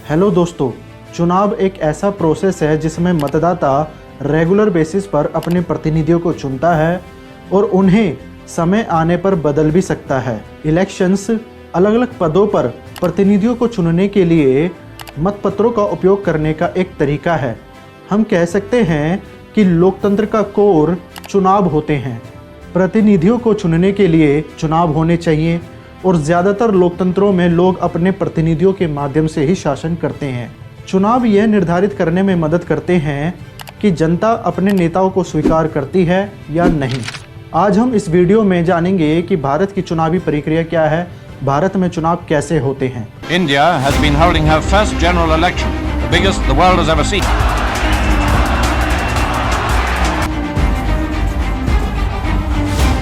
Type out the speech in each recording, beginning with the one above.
Hello दोस्तों, चुनाव एक ऐसा प्रोसेस है जिसमें मतदाता रेगुलर बेसिस पर अपने प्रतिनिधियों को चुनता है और उन्हें समय आने पर बदल भी सकता है। इलेक्शंस अलग अलग पदों पर प्रतिनिधियों को चुनने के लिए मतपत्रों का उपयोग करने का एक तरीका है। हम कह सकते हैं कि लोकतंत्र का कोर चुनाव होते हैं। प्रतिनिधियों को चुनने के लिए चुनाव होने चाहिए और ज़्यादातर लोकतंत्रों में लोग अपने प्रतिनिधियों के माध्यम से ही शासन करते हैं। चुनाव यह निर्धारित करने में मदद करते हैं कि जनता अपने नेताओं को स्वीकार करती है या नहीं। आज हम इस वीडियो में जानेंगे कि भारत की चुनावी प्रक्रिया क्या है, भारत में चुनाव कैसे होते हैं। India has been holding her first general election, the biggest the world has ever seen.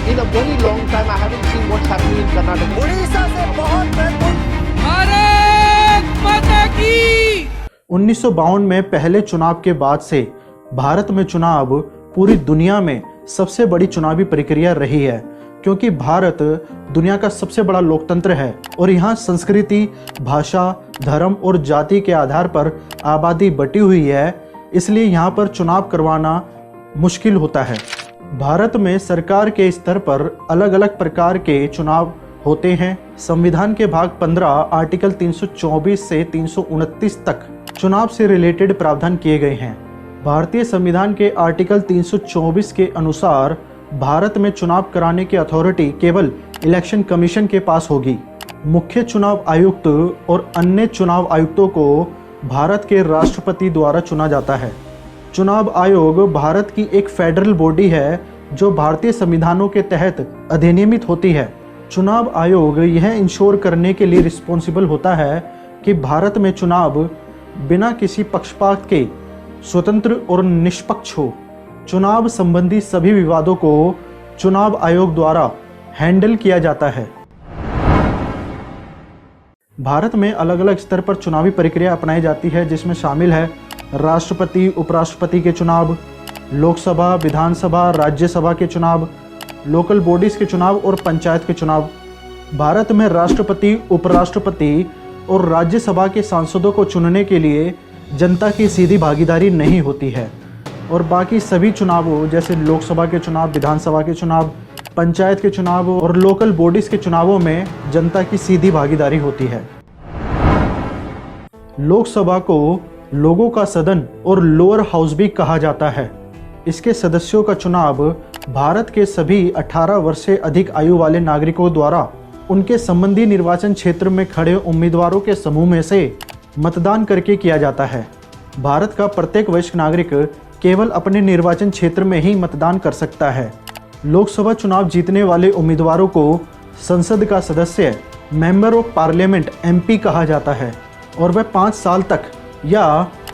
In a very long time, I haven't seen what's happening in Karnataka. Orissa से बहुत भारत माता की। 1952 में पहले चुनाव के बाद से भारत में चुनाव पूरी दुनिया में सबसे बड़ी चुनावी प्रक्रिया रही है, क्योंकि भारत दुनिया का सबसे बड़ा लोकतंत्र है और यहाँ संस्कृति, भाषा, धर्म और जाति के आधार पर आबादी बटी हुई है, इसलिए यहाँ पर चुनाव करवाना मुश्किल होता है। भारत में सरकार के स्तर पर अलग अलग प्रकार के चुनाव होते हैं। संविधान के भाग 15 आर्टिकल 324 से 329 तक चुनाव से रिलेटेड प्रावधान किए गए हैं। भारतीय संविधान के आर्टिकल 324 के अनुसार भारत में चुनाव कराने की अथॉरिटी केवल इलेक्शन कमीशन के पास होगी। मुख्य चुनाव आयुक्त और अन्य चुनाव आयुक्तों को भारत के राष्ट्रपति द्वारा चुना जाता है। चुनाव आयोग भारत की एक फेडरल बॉडी है जो भारतीय संविधानों के तहत अधिनियमित होती है। चुनाव आयोग यह इंश्योर करने के लिए रिस्पॉन्सिबल होता है कि भारत में चुनाव बिना किसी पक्षपात के स्वतंत्र और निष्पक्ष हो। चुनाव संबंधी सभी विवादों को चुनाव आयोग द्वारा हैंडल किया जाता है। भारत में अलग अलग स्तर पर चुनावी प्रक्रिया अपनाई जाती है, जिसमें शामिल है राष्ट्रपति, उपराष्ट्रपति के चुनाव, लोकसभा, विधानसभा, राज्यसभा के चुनाव, लोकल बॉडीज के चुनाव और पंचायत के चुनाव। भारत में राष्ट्रपति, उपराष्ट्रपति और राज्यसभा के सांसदों को चुनने के लिए जनता की सीधी भागीदारी नहीं होती है और बाकी सभी चुनावों जैसे लोकसभा के चुनाव, विधानसभा के चुनाव, पंचायत के चुनाव और लोकल बॉडीज के चुनावों में जनता की सीधी भागीदारी होती है। लोकसभा को लोगों का सदन और लोअर हाउस भी कहा जाता है। इसके सदस्यों का चुनाव भारत के सभी 18 वर्ष से अधिक आयु वाले नागरिकों द्वारा उनके संबंधी निर्वाचन क्षेत्र में खड़े उम्मीदवारों के समूह में से मतदान करके किया जाता है। भारत का प्रत्येक वयस्क नागरिक केवल अपने निर्वाचन क्षेत्र में ही मतदान कर सकता है। लोकसभा चुनाव जीतने वाले उम्मीदवारों को संसद का सदस्य, मेंबर ऑफ पार्लियामेंट, MP कहा जाता है और वह 5 साल तक या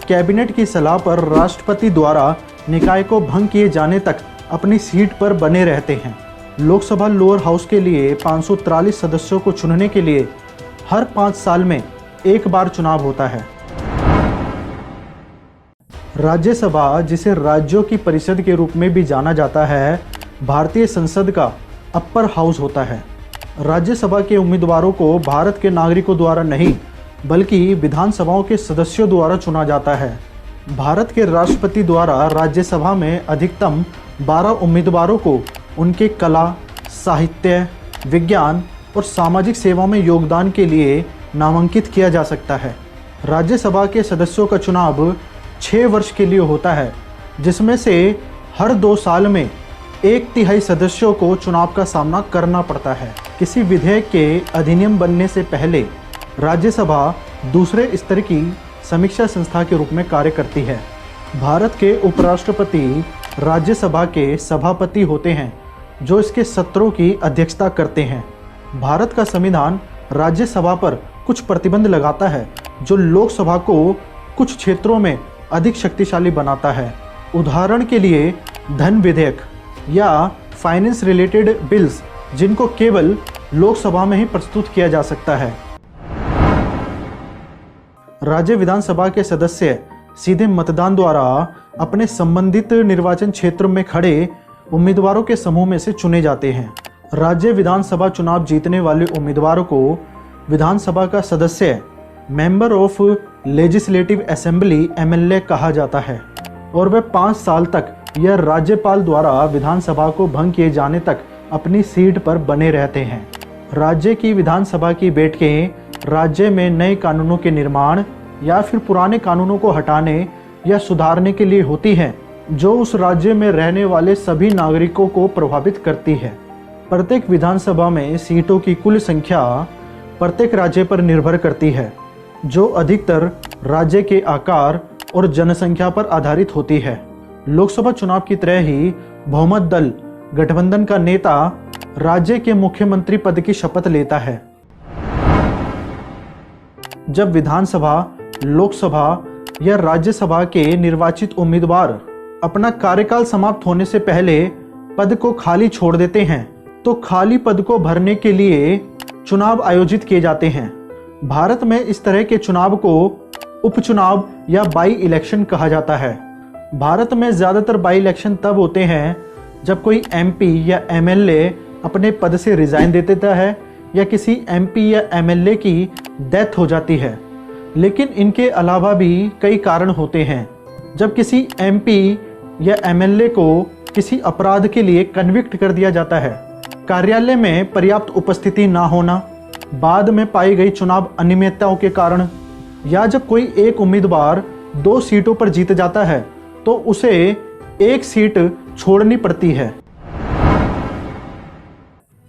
कैबिनेट की सलाह पर राष्ट्रपति द्वारा निकाय को भंग किए जाने तक अपनी सीट पर बने रहते हैं। लोकसभा लोअर हाउस के लिए 543 सदस्यों को चुनने के लिए हर 5 साल में एक बार चुनाव होता है। राज्यसभा, जिसे राज्यों की परिषद के रूप में भी जाना जाता है, भारतीय संसद का अपर हाउस होता है। राज्यसभा के उम्मीदवारों को भारत के नागरिकों द्वारा नहीं बल्कि विधानसभाओं के सदस्यों द्वारा चुना जाता है। भारत के राष्ट्रपति द्वारा राज्यसभा में अधिकतम 12 उम्मीदवारों को उनके कला, साहित्य, विज्ञान और सामाजिक सेवा में योगदान के लिए नामांकित किया जा सकता है। राज्यसभा के सदस्यों का चुनाव 6 वर्ष के लिए होता है, जिसमें से हर 2 साल में 1/3 सदस्यों को चुनाव का सामना करना पड़ता है। किसी विधेयक के अधिनियम बनने से पहले राज्यसभा दूसरे स्तर की समीक्षा संस्था के रूप में कार्य करती है। भारत के उपराष्ट्रपति राज्यसभा के सभापति होते हैं, जो इसके सत्रों की अध्यक्षता करते हैं। भारत का संविधान राज्यसभा पर कुछ प्रतिबंध लगाता है, जो लोकसभा को कुछ क्षेत्रों में अधिक शक्तिशाली बनाता है। उदाहरण के लिए धन विधेयक या फाइनेंस रिलेटेड बिल्स, जिनको केवल लोकसभा में ही प्रस्तुत किया जा सकता है। राज्य विधानसभा के सदस्य सीधे मतदान द्वारा अपने संबंधित निर्वाचन क्षेत्र में खड़े उम्मीदवारों के समूह में से चुने जाते हैं। राज्य विधानसभा चुनाव जीतने वाले उम्मीदवारों को विधानसभा का सदस्य member of legislative assembly MLA कहा जाता है और वह 5 साल तक यह राज्यपाल द्वारा विधानसभा को भंग किए जाने तक अपनी सीट पर बने रहते हैं। राज्य की विधानसभा की बैठकें राज्य में नए कानूनों के निर्माण या फिर पुराने कानूनों को हटाने या सुधारने के लिए होती हैं, जो उस राज्य में रहने वाले सभी नागरिकों को प्रभावित करती है। प्रत्येक विधानसभा में सीटों की कुल संख्या प्रत्येक राज्य पर निर्भर करती है, जो अधिकतर राज्य के आकार और जनसंख्या पर आधारित होती है। लोकसभा चुनाव की तरह ही बहुमत दल गठबंधन का नेता राज्य के मुख्यमंत्री पद की शपथ लेता है। जब विधानसभा, लोकसभा या राज्यसभा के निर्वाचित उम्मीदवार अपना कार्यकाल समाप्त होने से पहले पद को खाली छोड़ देते हैं, तो खाली पद को भरने के लिए चुनाव आयोजित किए जाते हैं। भारत में इस तरह के चुनाव को उपचुनाव या बाई इलेक्शन कहा जाता है। भारत में ज़्यादातर बाई इलेक्शन तब होते हैं जब कोई MP या MLA अपने पद से रिजाइन दे देता है या किसी MP या MLA की डेथ हो जाती है। लेकिन इनके अलावा भी कई कारण होते हैं। जब किसी MP या MLA को किसी अपराध के लिए कन्विक्ट कर दिया जाता है, कार्यालय में पर्याप्त उपस्थिति ना होना, बाद में पाई गई चुनाव अनियमितताओं के कारण, या जब कोई एक उम्मीदवार 2 सीटों पर जीत जाता है तो उसे 1 सीट छोड़नी पड़ती है।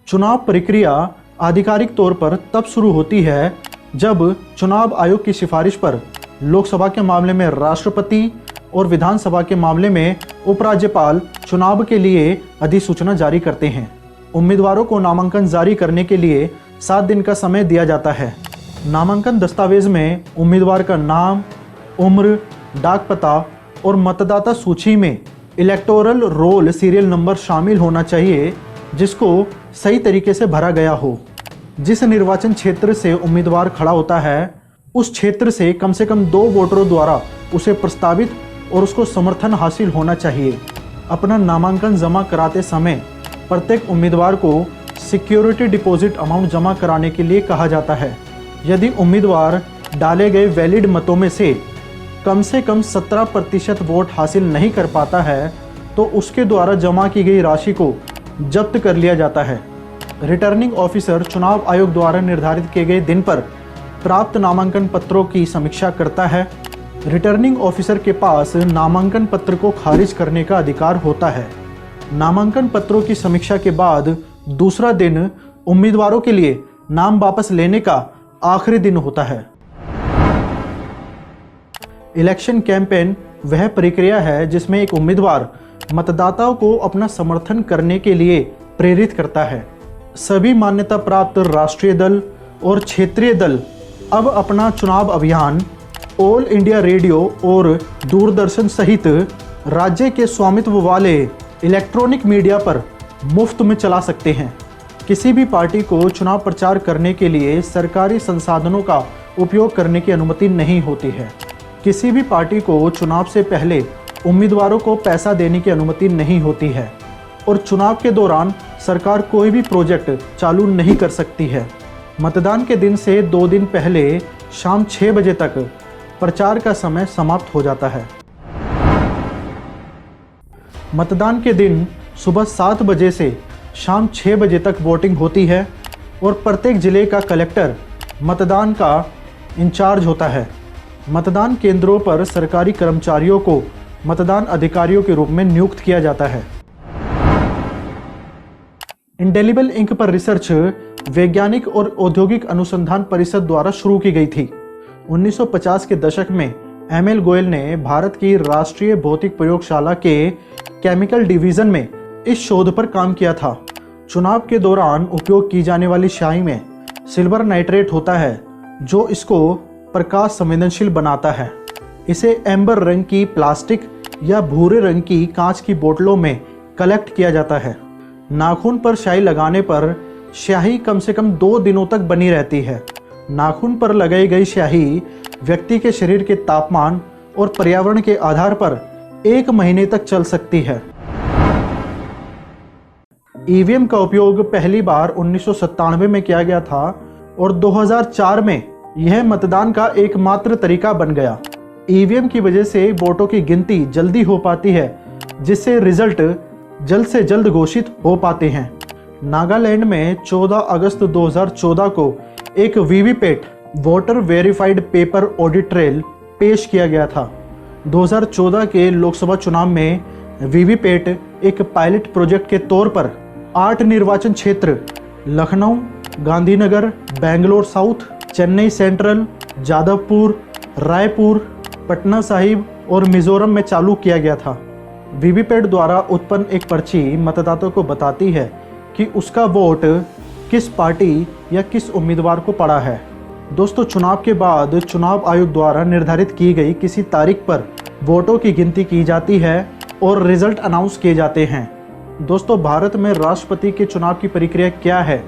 चुनाव प्रक्रिया आधिकारिक तौर पर तब शुरू होती है जब चुनाव आयोग की सिफारिश पर लोकसभा के मामले में राष्ट्रपति और विधानसभा के मामले में उपराज्यपाल चुनाव के लिए अधिसूचना जारी करते हैं। उम्मीदवारों को नामांकन जारी करने के लिए 7 दिन का समय दिया जाता है। नामांकन दस्तावेज में उम्मीदवार का नाम, उम्र, डाक पता और मतदाता सूची में इलेक्टोरल रोल सीरियल नंबर शामिल होना चाहिए, जिसको सही तरीके से भरा गया हो। जिस निर्वाचन क्षेत्र से उम्मीदवार खड़ा होता है, उस क्षेत्र से कम 2 वोटरों द्वारा उसे प्रस्तावित और उसको समर्थन हासिल होना चाहिए। अपना नामांकन जमा कराते समय प्रत्येक उम्मीदवार को सिक्योरिटी डिपॉजिट अमाउंट जमा कराने के लिए कहा जाता है। यदि उम्मीदवार डाले गए वैलिड मतों में से कम 17% वोट हासिल नहीं कर पाता है, तो उसके द्वारा जमा की गई राशि को जब्त कर लिया जाता है। रिटर्निंग ऑफिसर चुनाव आयोग द्वारा निर्धारित किए गए दिन पर प्राप्त नामांकन पत्रों की समीक्षा करता है। रिटर्निंग ऑफिसर के पास नामांकन पत्र को खारिज करने का अधिकार होता है। नामांकन पत्रों की समीक्षा के बाद दूसरा दिन उम्मीदवारों के लिए नाम वापस लेने का आखिरी दिन होता है। इलेक्शन कैंपेन वह प्रक्रिया है जिसमें एक उम्मीदवार मतदाताओं को अपना समर्थन करने के लिए प्रेरित करता है। सभी मान्यता प्राप्त राष्ट्रीय दल और क्षेत्रीय दल अब अपना चुनाव अभियान ऑल इंडिया रेडियो और दूरदर्शन सहित राज्य के स्वामित्व वाले इलेक्ट्रॉनिक मीडिया पर मुफ्त में चला सकते हैं। किसी भी पार्टी को चुनाव प्रचार करने के लिए सरकारी संसाधनों का उपयोग करने की अनुमति नहीं होती है। किसी भी पार्टी को चुनाव से पहले उम्मीदवारों को पैसा देने की अनुमति नहीं होती है और चुनाव के दौरान सरकार कोई भी प्रोजेक्ट चालू नहीं कर सकती है। मतदान के दिन से 2 दिन पहले शाम 6 बजे तक प्रचार का समय समाप्त हो जाता है। मतदान के दिन सुबह 7 बजे से शाम 6 बजे तक वोटिंग होती है और प्रत्येक जिले का कलेक्टर मतदान का इंचार्ज होता है। मतदान केंद्रों पर सरकारी कर्मचारियों को मतदान अधिकारियों के रूप में नियुक्त किया जाता है। इंडेलिबल इंक पर रिसर्च वैज्ञानिक और औद्योगिक अनुसंधान परिषद द्वारा शुरू की गई थी। 1950 के दशक में ML गोयल ने भारत की राष्ट्रीय भौतिक प्रयोगशाला के केमिकल डिवीजन में इस शोध पर काम किया था। चुनाव के दौरान उपयोग की जाने वाली स्याही में सिल्वर नाइट्रेट होता है, जो इसको प्रकाश संवेदनशील बनाता है। इसे एम्बर रंग की प्लास्टिक या भूरे रंग की कांच की बोतलों में कलेक्ट किया जाता है। नाखून पर स्याही लगाने पर स्याही कम से कम 2 दिनों तक बनी रहती है। नाखून पर लगाई गई स्याही व्यक्ति के शरीर के तापमान और पर्यावरण के आधार पर 1 महीने तक चल सकती है। ईवीएम का उपयोग पहली बार 1997 में किया गया था और 2004 में यह मतदान का एकमात्र तरीका बन गया। ईवीएम की वजह से वोटों की गिनती जल्दी हो पाती है, जिससे रिजल्ट जल्द से जल्द घोषित हो पाते हैं। नागालैंड में 14 अगस्त 2014 को एक VVPAT voter verified paper audit trail पेश किया गया था। 2014 के लोकसभा चुनाव में वीवीपैट एक पायलट प्रोजेक्ट के तौर पर 8 निर्वाचन क्षेत्र लखनऊ, गांधीनगर, बेंगलोर साउथ, चेन्नई सेंट्रल, जादवपुर, रायपुर, पटना साहिब और मिजोरम में चालू किया गया था। वीवीपैट द्वारा उत्पन्न एक पर्ची मतदाता को बताती है कि उसका वोट किस पार्टी या किस उम्मीदवार को पड़ा है। दोस्तों, चुनाव के बाद चुनाव आयोग द्वारा निर्धारित की गई किसी तारीख पर वोटों की गिनती की जाती है और रिजल्ट अनाउंस किए जाते हैं। दोस्तों, भारत में राष्ट्रपति के चुनाव की प्रक्रिया क्या है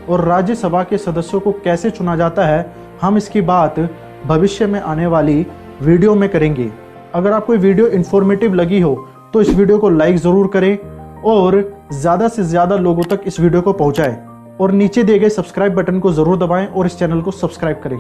और राज्यसभा के सदस्यों को कैसे चुना जाता है, हम इसकी बात भविष्य में आने वाली वीडियो में करेंगे। अगर आपको वीडियो इन्फॉर्मेटिव लगी हो तो इस वीडियो को लाइक ज़रूर करें और ज़्यादा से ज़्यादा लोगों तक इस वीडियो को पहुंचाएं और नीचे दिए गए सब्सक्राइब बटन को ज़रूर दबाएं और इस चैनल को सब्सक्राइब करें।